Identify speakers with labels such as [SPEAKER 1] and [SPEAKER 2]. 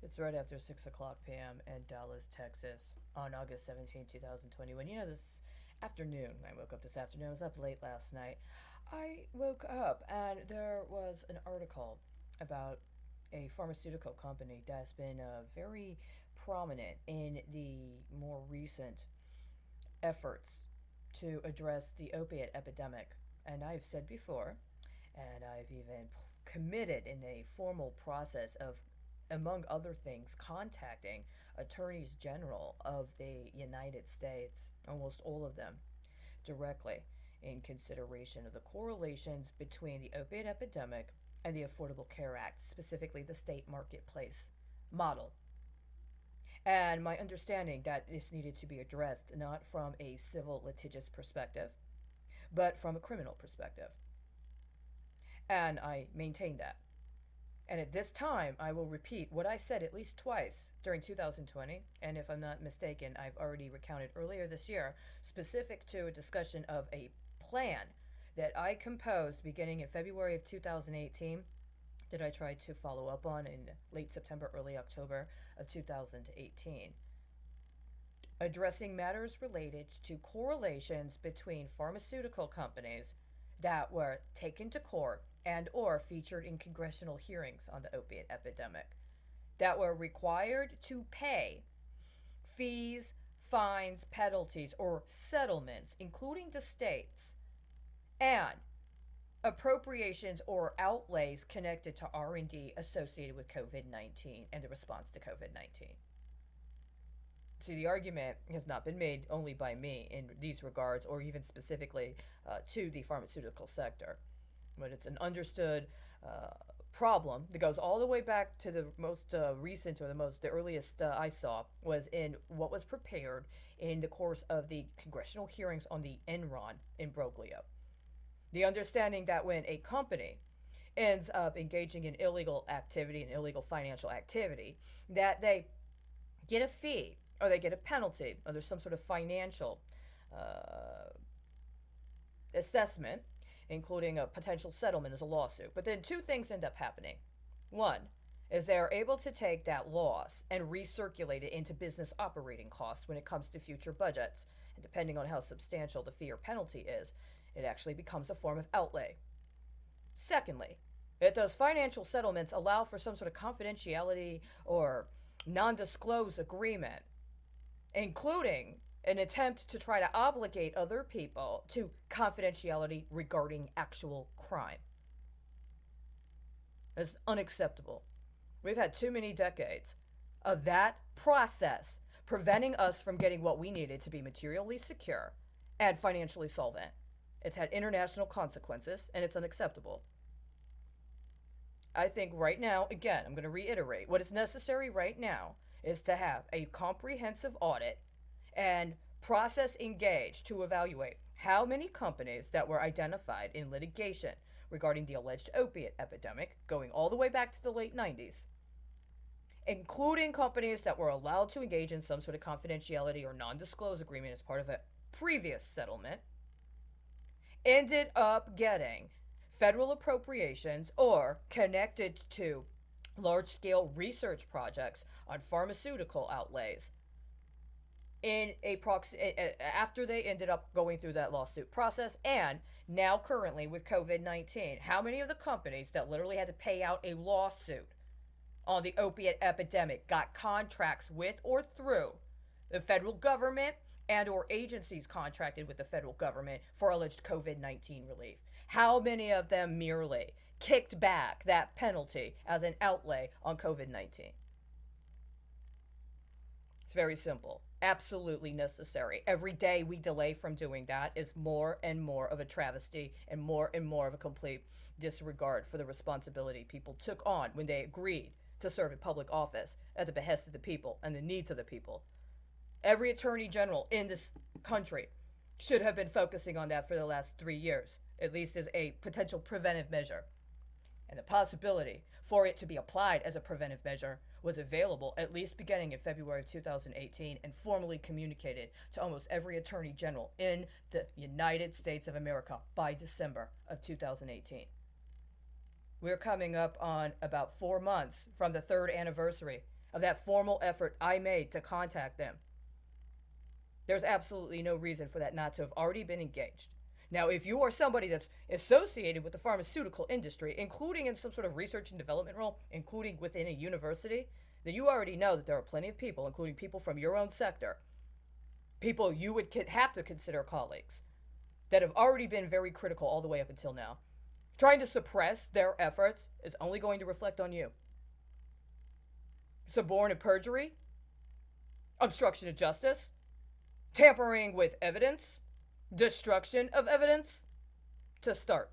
[SPEAKER 1] It's right after 6 o'clock p.m. in Dallas, Texas on August 17, 2021. This afternoon, I woke up this afternoon. I was up late last night. I woke up and there was an article about a pharmaceutical company that's been very prominent in the more recent efforts to address the opiate epidemic. And I've said before, and I've even committed in a formal process of, among other things, contacting attorneys general of the United States, almost all of them, directly in consideration of the correlations between the opiate epidemic and the Affordable Care Act, specifically the state marketplace model. And my understanding that this needed to be addressed not from a civil litigious perspective, but from a criminal perspective. And I maintain that. And at this time, I will repeat what I said at least twice during 2020. And if I'm not mistaken, I've already recounted earlier this year, specific to a discussion of a plan that I composed beginning in February of 2018 that I tried to follow up on in late September, early October of 2018, addressing matters related to correlations between pharmaceutical companies that were taken to court and or featured in congressional hearings on the opiate epidemic that were required to pay fees, fines, penalties, or settlements, including the states, and appropriations or outlays connected to R&D associated with COVID-19 and the response to COVID-19. See, the argument has not been made only by me in these regards, or even specifically to the pharmaceutical sector, but it's an understood problem that goes all the way back to the most recent, or the earliest I saw was in what was prepared in the course of the congressional hearings on the Enron imbroglio. The understanding that when a company ends up engaging in illegal activity and illegal financial activity, that they get a fee or they get a penalty or there's some sort of financial uh, assessment, including a potential settlement as a lawsuit. But then two things end up happening. One is they are able to take that loss and recirculate it into business operating costs when it comes to future budgets. And depending on how substantial the fee or penalty is, it actually becomes a form of outlay. Secondly, it does financial settlements allow for some sort of confidentiality or non disclose agreement, including an attempt to try to obligate other people to confidentiality regarding actual crime. It's unacceptable. We've had too many decades of that process preventing us from getting what we needed to be materially secure and financially solvent. It's had international consequences, and it's unacceptable. I think right now, again, I'm going to reiterate what is necessary right now is to have a comprehensive audit and process engaged to evaluate how many companies that were identified in litigation regarding the alleged opiate epidemic going all the way back to the late 90s, including companies that were allowed to engage in some sort of confidentiality or non disclose agreement as part of a previous settlement, ended up getting federal appropriations or connected to large scale research projects on pharmaceutical outlays in a after they ended up going through that lawsuit process, and now currently with COVID-19, how many of the companies that literally had to pay out a lawsuit on the opiate epidemic got contracts with or through the federal government and or agencies contracted with the federal government for alleged COVID-19 relief? How many of them merely kicked back that penalty as an outlay on COVID-19? It's very simple. Absolutely necessary. Every day we delay from doing that is more and more of a travesty and more of a complete disregard for the responsibility people took on when they agreed to serve in public office at the behest of the people and the needs of the people. Every attorney general in this country should have been focusing on that for the last 3 years, at least as a potential preventive measure. And the possibility for it to be applied as a preventive measure was available at least beginning in February of 2018 and formally communicated to almost every attorney general in the United States of America by December of 2018. We're coming up on about 4 months from the third anniversary of that formal effort I made to contact them. There's absolutely no reason for that not to have already been engaged. Now, if you are somebody that's associated with the pharmaceutical industry, including in some sort of research and development role, including within a university, then you already know that there are plenty of people, including people from your own sector, people you would have to consider colleagues, that have already been very critical all the way up until now. Trying to suppress their efforts is only going to reflect on you. Suborn and perjury, obstruction of justice, tampering with evidence, destruction of evidence, to start.